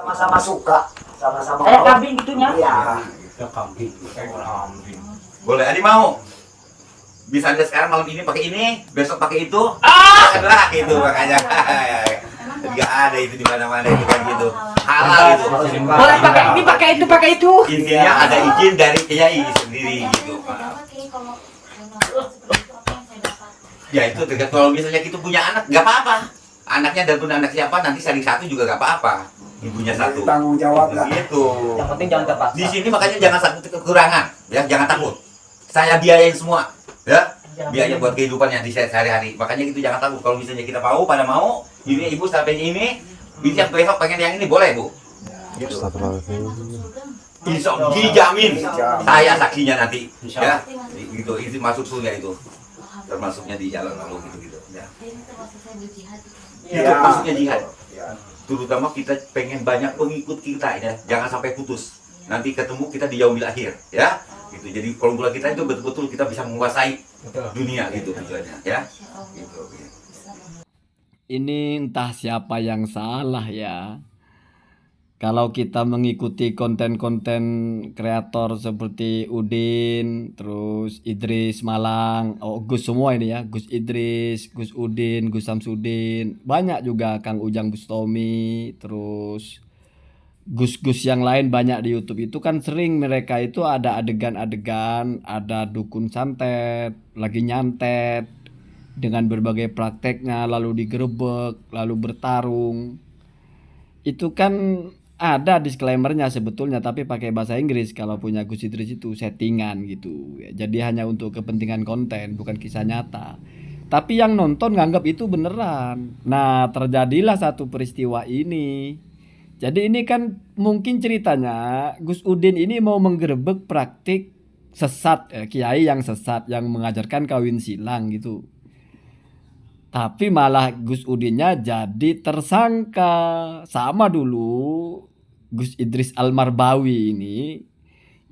Sama-sama suka, sama-sama Kayak kambing gitunya. Iya. Kita kambing. Boleh, Adi mau? Bisa Anda sekarang malam ini pakai ini, besok pakai itu. Adalah gitu makanya. Enggak ada itu di mana-mana itu kan gitu. Halal itu. Boleh pakai ini, pakai itu. Intinya ada izin dari kiai sendiri gitu. Ya itu tergantung, kalau misalnya kita punya anak nggak apa-apa. Anaknya dan pun anak siapa nanti saling satu juga nggak apa-apa. Ibunya satu. Tanggung jawab lah. Gitu. Yang penting jangan terpaksa. Di sini makanya jangan satu kekurangan, ya jangan takut. Saya biayain semua, ya. Biaya buat kehidupannya di sehari-hari. Makanya gitu jangan takut. Kalau misalnya kita mau, pada mau, ini ibu sampai ini, bisa besok pengen yang ini boleh bu. Gitu. Insya Allah dijamin. Saya saksinya nanti, ya. Gitu itu masuk surga itu. Termasuknya di jalan lalu gitu ya. Itu masuknya jihad. Terutama kita pengen banyak pengikut kita ya, jangan sampai putus. Nanti ketemu kita di yaumil akhir ya. Gitu. Jadi formula kita itu betul-betul kita bisa menguasai dunia gitu tujuannya ya. Gitu. Ini entah siapa yang salah ya. Kalau kita mengikuti konten-konten kreator seperti Udin, terus Idris Malang, Gus semua ini ya, Gus Idris, Gus Udin, Gus Samsudin, banyak juga Kang Ujang Bustomi, terus Gus-Gus yang lain banyak di YouTube itu kan sering mereka itu ada adegan-adegan, ada dukun santet, lagi nyantet dengan berbagai prakteknya, lalu digerebek, lalu bertarung. Itu kan ada disclaimernya sebetulnya tapi pakai bahasa Inggris kalau punya Gus Idris itu settingan gitu. Jadi hanya untuk kepentingan konten bukan kisah nyata. Tapi yang nonton nganggap itu beneran. Nah terjadilah satu peristiwa ini. Jadi ini kan mungkin ceritanya Gus Udin ini mau menggerebek praktik sesat, kiai yang sesat yang mengajarkan kawin silang gitu. Tapi malah Gus Udinnya jadi tersangka. Sama dulu Gus Idris Almarbawi ini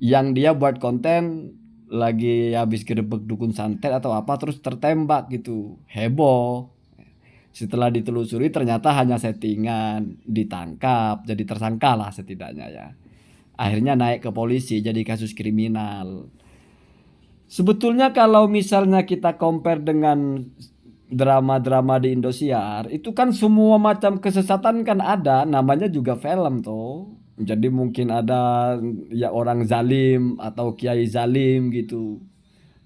yang dia buat konten lagi habis gerebek dukun santet atau apa terus tertembak gitu. Heboh. Setelah ditelusuri ternyata hanya settingan, ditangkap, jadi tersangka lah setidaknya ya. Akhirnya naik ke polisi jadi kasus kriminal. Sebetulnya kalau misalnya kita compare dengan drama-drama di Indosiar itu kan semua macam kesesatan kan ada, namanya juga film tuh. Jadi mungkin ada ya orang zalim atau kiai zalim gitu,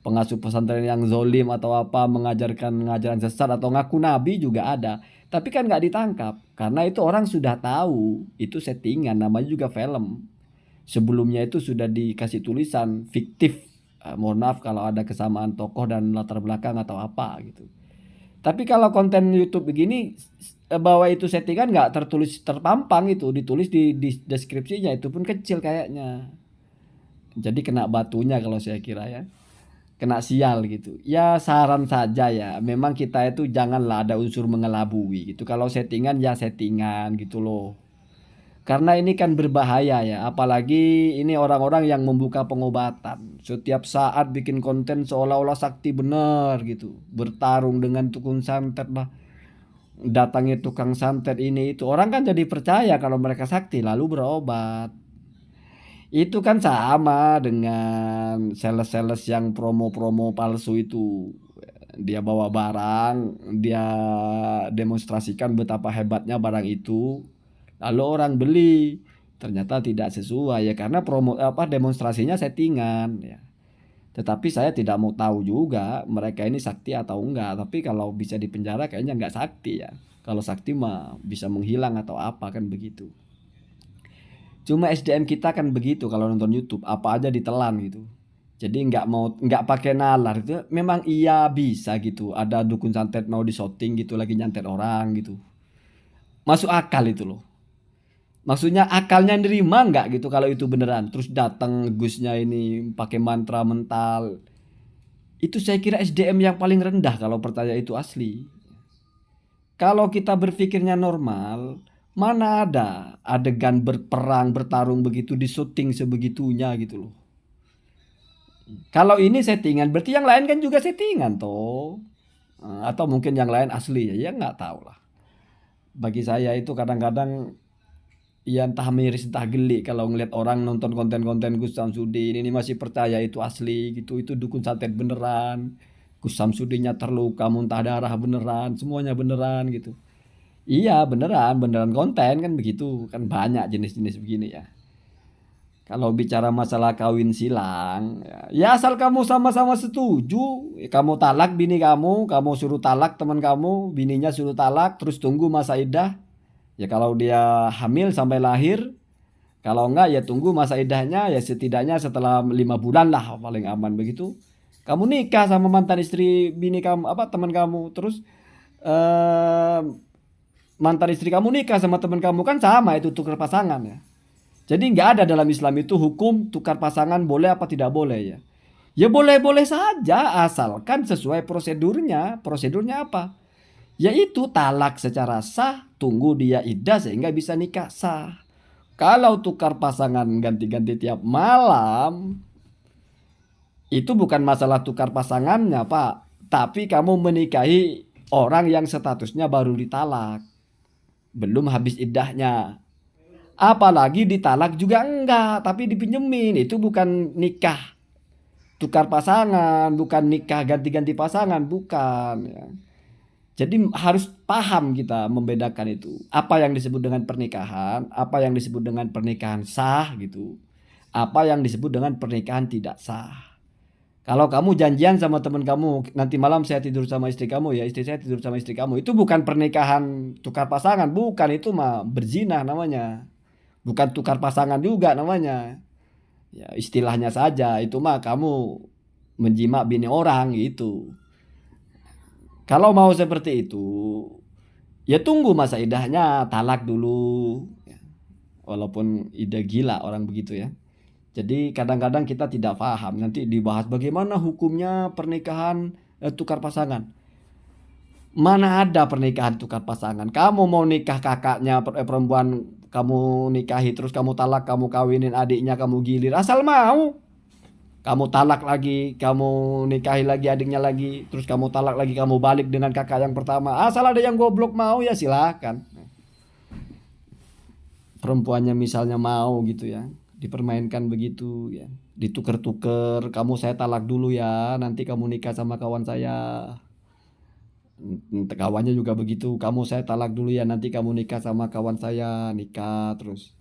pengasuh pesantren yang zolim atau apa mengajarkan ngajaran sesat atau ngaku nabi juga ada. Tapi kan nggak ditangkap karena itu orang sudah tahu itu settingan, namanya juga film. Sebelumnya itu sudah dikasih tulisan fiktif. Mohon maaf kalau ada kesamaan tokoh dan latar belakang atau apa gitu. Tapi kalau konten YouTube begini bahwa itu settingan nggak tertulis terpampang itu, ditulis di deskripsinya itu pun kecil kayaknya. Jadi kena batunya kalau saya kira ya. Kena sial gitu. Ya saran saja ya, memang kita itu janganlah ada unsur mengelabui gitu. Kalau settingan ya settingan gitu loh. Karena ini kan berbahaya ya, apalagi ini orang-orang yang membuka pengobatan. Setiap saat bikin konten seolah-olah sakti benar gitu. Bertarung dengan tukang santet lah. Datangi tukang santet ini itu. Orang kan jadi percaya kalau mereka sakti lalu berobat. Itu kan sama dengan sales-sales yang promo-promo palsu itu. Dia bawa barang, dia demonstrasikan betapa hebatnya barang itu. Lalu orang beli, ternyata tidak sesuai ya karena demonstrasinya settingan ya. Tetapi saya tidak mau tahu juga mereka ini sakti atau enggak. Tapi kalau bisa dipenjara kayaknya enggak sakti ya. Kalau sakti mah bisa menghilang atau apa kan begitu. Cuma SDM kita kan begitu kalau nonton YouTube apa aja ditelan gitu. Jadi enggak pakai nalar itu memang iya bisa gitu. Ada dukun santet mau disoting gitu lagi nyantet orang gitu. Masuk akal itu loh. Maksudnya akalnya nerima nggak gitu kalau itu beneran. Terus datang Gusnya ini pakai mantra mental. Itu saya kira SDM yang paling rendah kalau percaya itu asli. Kalau kita berpikirnya normal, mana ada adegan berperang, bertarung begitu di syuting sebegitunya gitu loh. Kalau ini settingan, berarti yang lain kan juga settingan toh. Atau mungkin yang lain asli ya nggak tahu lah. Bagi saya itu kadang-kadang ya entah miris entah geli kalau ngeliat orang nonton konten-konten Gus Samsudin ini masih percaya itu asli gitu, itu dukun santet beneran, Gus Samsudinnya terluka muntah darah beneran, semuanya beneran gitu. Iya beneran konten kan begitu, kan banyak jenis-jenis begini ya. Kalau bicara masalah kawin silang, ya asal kamu sama-sama setuju, kamu talak bini kamu suruh talak teman kamu, bininya suruh talak, terus tunggu masa iddah. Ya kalau dia hamil sampai lahir, kalau enggak ya tunggu masa iddahnya, ya setidaknya setelah 5 bulan lah paling aman begitu. Kamu nikah sama mantan istri bini kamu, teman kamu, terus eh, mantan istri kamu nikah sama teman kamu, kan sama itu tukar pasangan ya. Jadi nggak ada dalam Islam itu hukum tukar pasangan boleh apa tidak boleh ya. Ya boleh-boleh saja asalkan sesuai prosedurnya. Prosedurnya apa? Yaitu talak secara sah, tunggu dia iddah sehingga bisa nikah sah. Kalau tukar pasangan ganti-ganti tiap malam, itu bukan masalah tukar pasangannya Pak, tapi kamu menikahi orang yang statusnya baru ditalak, belum habis iddahnya. Apalagi ditalak juga enggak, tapi dipinjemin. Itu bukan nikah tukar pasangan, bukan nikah ganti-ganti pasangan, bukan ya. Jadi harus paham kita membedakan itu. Apa yang disebut dengan pernikahan, apa yang disebut dengan pernikahan sah gitu. Apa yang disebut dengan pernikahan tidak sah. Kalau kamu janjian sama teman kamu, nanti malam saya tidur sama istri kamu ya, istri saya tidur sama istri kamu, itu bukan pernikahan tukar pasangan, bukan, itu mah berzina namanya. Bukan tukar pasangan juga namanya. Ya istilahnya saja, itu mah kamu menjimak bini orang gitu. Kalau mau seperti itu, ya tunggu masa iddahnya, talak dulu. Walaupun ide gila orang begitu ya. Jadi kadang-kadang kita tidak paham, nanti dibahas bagaimana hukumnya pernikahan tukar pasangan. Mana ada pernikahan tukar pasangan? Kamu mau nikah kakaknya perempuan, kamu nikahi terus kamu talak, kamu kawinin adiknya, kamu gilir asal mau. Kamu talak lagi, kamu nikahi lagi adiknya lagi, terus kamu talak lagi, kamu balik dengan kakak yang pertama. Asal ada yang goblok mau ya silakan. Perempuannya misalnya mau gitu ya, dipermainkan begitu ya, ditukar-tukar, kamu saya talak dulu ya, nanti kamu nikah sama kawan saya. Kawannya juga begitu, kamu saya talak dulu ya, nanti kamu nikah sama kawan saya, nikah terus.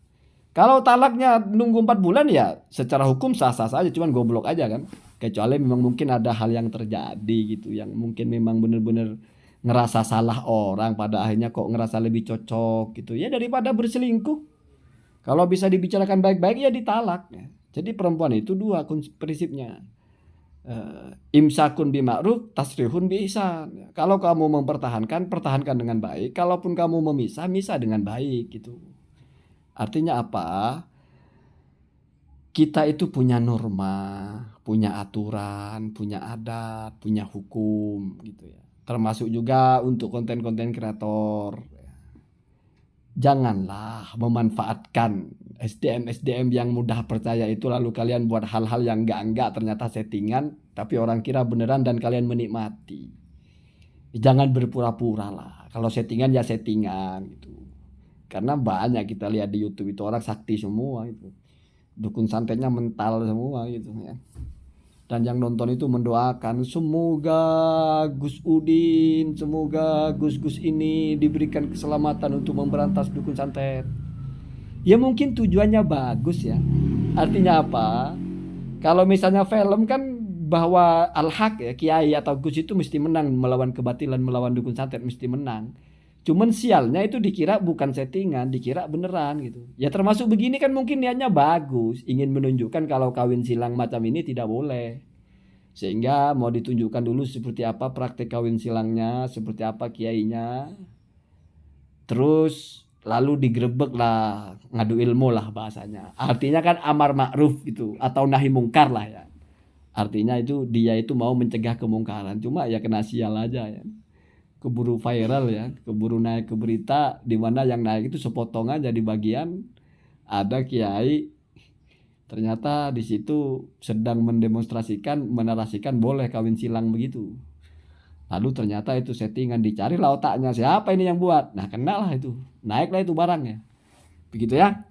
Kalau talaknya nunggu 4 bulan ya secara hukum sah-sah saja, cuman goblok aja kan. Kecuali memang mungkin ada hal yang terjadi gitu, yang mungkin memang benar-benar ngerasa salah orang, pada akhirnya kok ngerasa lebih cocok gitu. Ya daripada berselingkuh, kalau bisa dibicarakan baik-baik ya ditalak ya. Jadi perempuan itu dua prinsipnya. Imsakun bima'ruf, tasrihun bi ihsan. Kalau kamu mempertahankan, pertahankan dengan baik. Kalaupun kamu memisah, misah dengan baik gitu. Artinya apa? Kita itu punya norma, punya aturan, punya adat, punya hukum gitu ya. Termasuk juga untuk konten-konten kreator. Janganlah memanfaatkan SDM yang mudah percaya itu lalu kalian buat hal-hal yang enggak ternyata settingan, tapi orang kira beneran dan kalian menikmati. Jangan berpura-pura lah. Kalau settingan ya settingan gitu. Karena banyak kita lihat di YouTube itu orang sakti semua itu. Dukun santetnya mental semua gitu ya. Dan yang nonton itu mendoakan semoga Gus Udin, semoga Gus-Gus ini diberikan keselamatan untuk memberantas dukun santet. Ya mungkin tujuannya bagus ya. Artinya apa? Kalau misalnya film kan bahwa al-haq ya, kiai atau Gus itu mesti menang melawan kebatilan, melawan dukun santet mesti menang. Cuman sialnya itu dikira bukan settingan, dikira beneran gitu. Ya termasuk begini kan mungkin niatnya bagus, ingin menunjukkan kalau kawin silang macam ini tidak boleh. Sehingga mau ditunjukkan dulu seperti apa praktek kawin silangnya, seperti apa kiainya. Terus lalu digerebek lah, ngadu ilmu lah bahasanya. Artinya kan amar ma'ruf gitu, atau nahi mungkar lah ya. Artinya itu dia itu mau mencegah kemungkaran, cuma ya kena sial aja ya. Keburu viral ya, keburu naik ke berita, di mana yang naik itu sepotong aja di bagian ada kiai ternyata di situ sedang mendemonstrasikan, menarasikan boleh kawin silang begitu. Lalu ternyata itu settingan, dicari lah otaknya siapa ini yang buat. Nah kenalah itu, naiklah itu barangnya. Begitu ya.